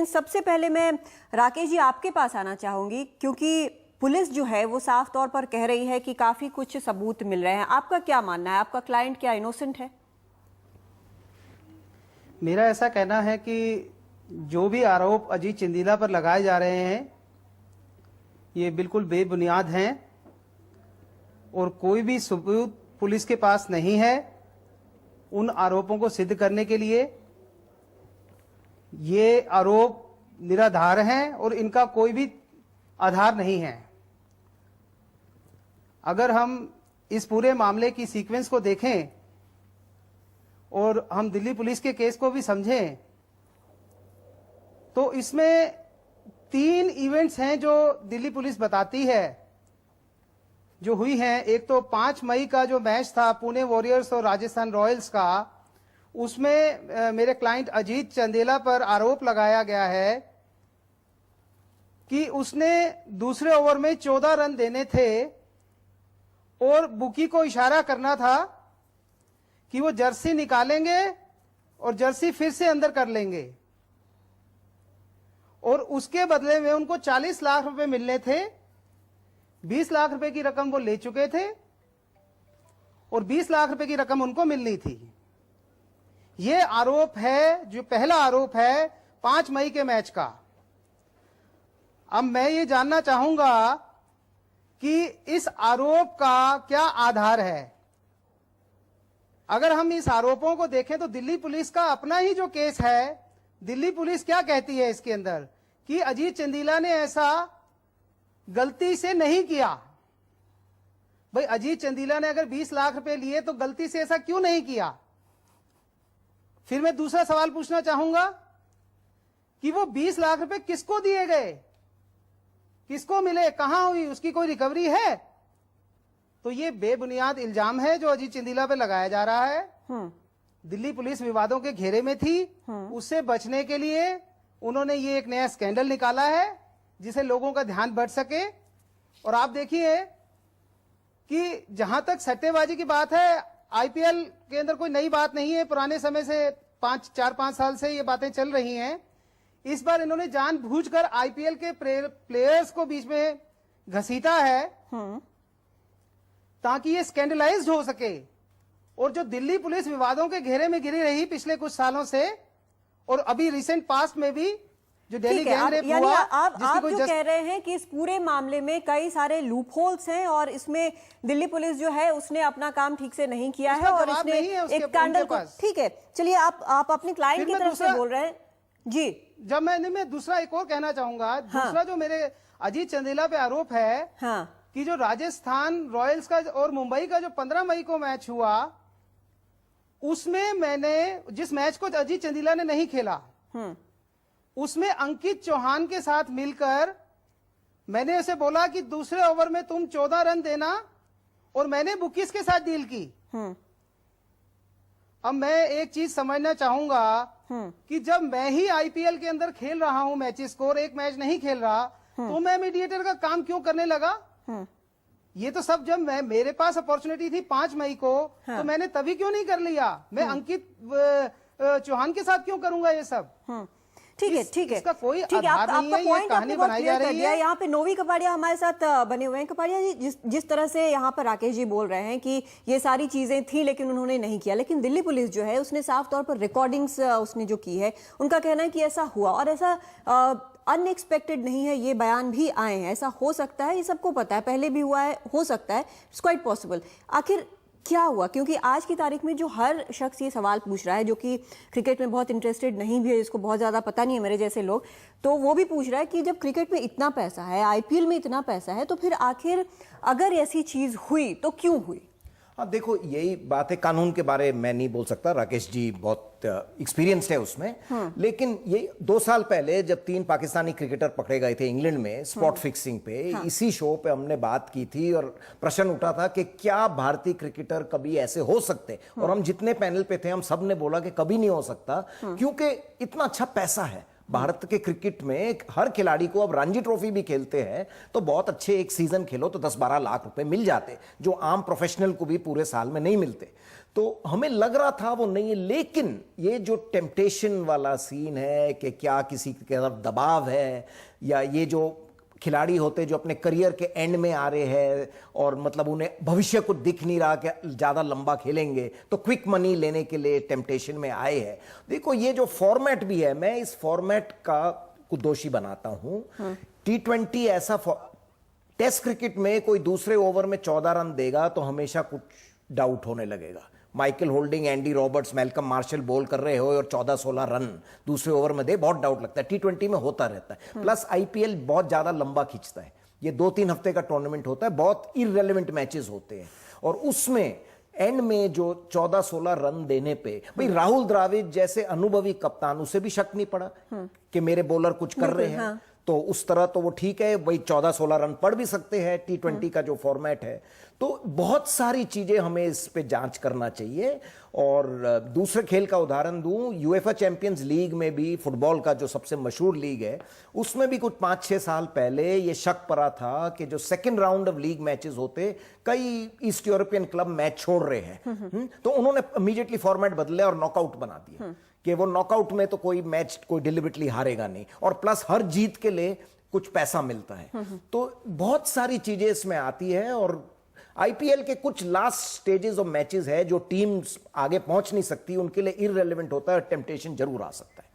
सबसे पहले मैं राकेश जी आपके पास आना चाहूंगी, क्योंकि पुलिस जो है वो साफ तौर पर कह रही है कि काफी कुछ सबूत मिल रहे हैं। आपका क्या मानना है? आपका क्लाइंट क्या इनोसेंट है? मेरा ऐसा कहना है कि जो भी आरोप अजीत चिंदीला पर लगाए जा रहे हैं ये बिल्कुल बेबुनियाद हैं और कोई भी सबूत पुलिस के पास नहीं है उन आरोपों को सिद्ध करने के लिए। ये आरोप निराधार हैं और इनका कोई भी आधार नहीं है। अगर हम इस पूरे मामले की सीक्वेंस को देखें और हम दिल्ली पुलिस के केस को भी समझें तो इसमें 3 इवेंट्स हैं जो दिल्ली पुलिस बताती है जो हुई हैं। एक तो 5 मई का जो मैच था पुणे वॉरियर्स और राजस्थान रॉयल्स का, उसमें मेरे क्लाइंट अजीत चंदेला पर आरोप लगाया गया है कि उसने दूसरे ओवर में 14 रन देने थे और बुकी को इशारा करना था कि वो जर्सी निकालेंगे और जर्सी फिर से अंदर कर लेंगे और उसके बदले में उनको 40 लाख रुपए मिलने थे। 20 लाख रुपए की रकम वो ले चुके थे और 20 लाख रुपए की रकम उनको मिलनी थी। ये आरोप है, जो पहला आरोप है 5 मई के मैच का। अब मैं ये जानना चाहूंगा कि इस आरोप का क्या आधार है। अगर हम इस आरोपों को देखें तो दिल्ली पुलिस का अपना ही जो केस है, दिल्ली पुलिस क्या कहती है इसके अंदर कि अजीत चंदीला ने ऐसा गलती से नहीं किया। भाई अजीत चंदीला ने अगर 20 लाख रुपए लिए तो गलती से ऐसा क्यों नहीं किया? फिर मैं दूसरा सवाल पूछना चाहूंगा कि वो 20 लाख रुपए किसको दिए गए, किसको मिले, कहां हुई, उसकी कोई रिकवरी है? तो ये बेबुनियाद इल्जाम है जो अजीत चंदीला पे लगाया जा रहा है। दिल्ली पुलिस विवादों के घेरे में थी, उससे बचने के लिए उन्होंने ये एक नया स्कैंडल निकाला है जिसे लोगों का ध्यान बढ़ सके। और आप देखिए कि जहां तक सट्टेबाजी की बात है, आईपीएल के अंदर कोई नई बात नहीं है, पुराने समय से 4-5 साल से ये बातें चल रही हैं। इस बार इन्होंने जानबूझकर आईपीएल के प्लेयर्स को बीच में घसीटा है ताकि ये स्कैंडलाइज्ड हो सके। और जो दिल्ली पुलिस विवादों के घेरे में घिरी रही पिछले कुछ सालों से और अभी रिसेंट पास्ट में भी जो दिल्ली गैंग रेप हुआ, आप जो कह रहे हैं कि इस पूरे मामले में कई सारे लूप होल्स हैं और इसमें दिल्ली पुलिस जो है उसने अपना काम ठीक से नहीं किया है और इसने एक स्कैंडल को, ठीक है चलिए आप अपनी क्लाइंट की तरफ से बोल रहे हैं जी। जब मैं दूसरा एक और कहना चाहूंगा, दूसरा जो मेरे अजीत चंदेला पे आरोप है कि जो राजस्थान रॉयल्स का और मुंबई का जो 15 मई को मैच हुआ, उसमें मैंने जिस मैच को अजीत चंदीला ने नहीं खेला, उसमें अंकित चौहान के साथ मिलकर मैंने उसे बोला कि दूसरे ओवर में तुम 14 रन देना और मैंने बुकीज के साथ डील की। अब मैं एक चीज समझना चाहूंगा कि जब मैं ही आईपीएल के अंदर खेल रहा हूं मैचेस को और एक मैच नहीं खेल रहा, तो मैं मीडिएटर का काम क्यों करने लगा? ये तो सब जब मेरे पास अपॉर्चुनिटी थी 5 मई को, तो मैंने तभी क्यों नहीं कर लिया? मैं अंकित चौहान के साथ क्यों करूंगा ये सब? ठीक है, इसका कोई आधार नहीं है, ये कहानी बनाई जा रही है। यहाँ पे नोवी कपाड़िया हमारे साथ बने हुए हैं। कपाड़िया जी, जिस तरह से यहाँ पर राकेश जी बोल रहे हैं कि ये सारी चीजें थी लेकिन उन्होंने नहीं किया, लेकिन दिल्ली पुलिस जो है उसने साफ तौर पर रिकॉर्डिंग्स उसने जो की है, उनका कहना है कि ऐसा हुआ और ऐसा अनएक्सपेक्टेड नहीं है, ये बयान भी आए हैं। ऐसा हो सकता है, ये सबको पता है, पहले भी हुआ है, हो सकता है, इट्स क्वाइट पॉसिबल। आखिर क्या हुआ? क्योंकि आज की तारीख में जो हर शख्स ये सवाल पूछ रहा है, जो कि क्रिकेट में बहुत इंटरेस्टेड नहीं भी है, जिसको बहुत ज्यादा पता नहीं है मेरे जैसे लोग, तो वो भी पूछ रहा है कि जब क्रिकेट में इतना पैसा है, आईपीएल में इतना पैसा है, तो फिर आखिर अगर ऐसी चीज हुई तो क्यों हुई? हाँ देखो, यही बात है। कानून के बारे में मैं नहीं बोल सकता, राकेश जी बहुत एक्सपीरियंस्ड है उसमें। लेकिन ये 2 साल पहले जब 3 पाकिस्तानी क्रिकेटर पकड़े गए थे इंग्लैंड में स्पॉट फिक्सिंग पे, इसी शो पे हमने बात की थी और प्रश्न उठा था कि क्या भारतीय क्रिकेटर कभी ऐसे हो सकते, और हम जितने पैनल पे थे हम सब ने बोला कि कभी नहीं हो सकता, क्योंकि इतना अच्छा पैसा है भारत के क्रिकेट में। हर खिलाड़ी को, अब रणजी ट्रॉफी भी खेलते हैं तो बहुत अच्छे एक सीजन खेलो तो 10-12 लाख रुपए मिल जाते, जो आम प्रोफेशनल को भी पूरे साल में नहीं मिलते। तो हमें लग रहा था वो नहीं है, लेकिन ये जो टेम्पटेशन वाला सीन है कि क्या किसी की तरफ दबाव है, या ये जो खिलाड़ी होते जो अपने करियर के एंड में आ रहे हैं और मतलब उन्हें भविष्य को दिख नहीं रहा कि ज़्यादा लंबा खेलेंगे, तो क्विक मनी लेने के लिए टेम्पटेशन में आए हैं। देखो ये जो फॉर्मेट भी है, मैं इस फॉर्मेट का को दोषी बनाता हूं। T20 ऐसा टेस्ट क्रिकेट में कोई दूसरे ओवर में 14 रन देगा तो हमेशा कुछ डाउट होने लगेगा। Michael holding, Andy Roberts, Malcolm martial ball कर रहे हो और 14-16 रन दूसरे ओवर में दे, बहुत डाउट लगता है। T20 में होता रहता है। प्लस IPL बहुत ज्यादा लंबा खींचता है, ये 2-3 हफ्ते का टूर्नामेंट होता है, बहुत इररेलेवेंट मैचेस होते हैं, और उसमें एंड में जो 14-16 रन देने पे भाई राहुल द्रविड़ जैसे अनुभवी कप्तान, उसे भी शक नहीं पड़ा कि मेरे बॉलर कुछ कर रहे हैं। तो उस तरह तो वो ठीक है, वही 14-16 रन पड़ भी सकते हैं। T20 का जो फॉर्मेट है, तो बहुत सारी चीजें हमें इस पे जांच करना चाहिए। और दूसरे खेल का उदाहरण दूं, यूएफए चैंपियंस लीग में भी, फुटबॉल का जो सबसे मशहूर लीग है, उसमें भी कुछ 5-6 साल पहले ये शक पड़ा था कि जो second round of league matches होते, कई ईस्ट यूरोपियन क्लब मैच छोड़ रहे हैं। तो उन्होंने इमीडिएटली फॉर्मेट बदले और नॉकआउट बना दिया कि वो नॉकआउट में तो कोई मैच कोई डिलिबरेटली हारेगा नहीं, और प्लस हर जीत के लिए कुछ पैसा मिलता है। तो बहुत सारी चीजें इसमें आती है, और IPL के कुछ लास्ट स्टेजेस ऑफ मैचेस है जो टीम्स आगे पहुंच नहीं सकती, उनके लिए इररिलेवेंट होता है, टेम्पटेशन जरूर आ सकता है।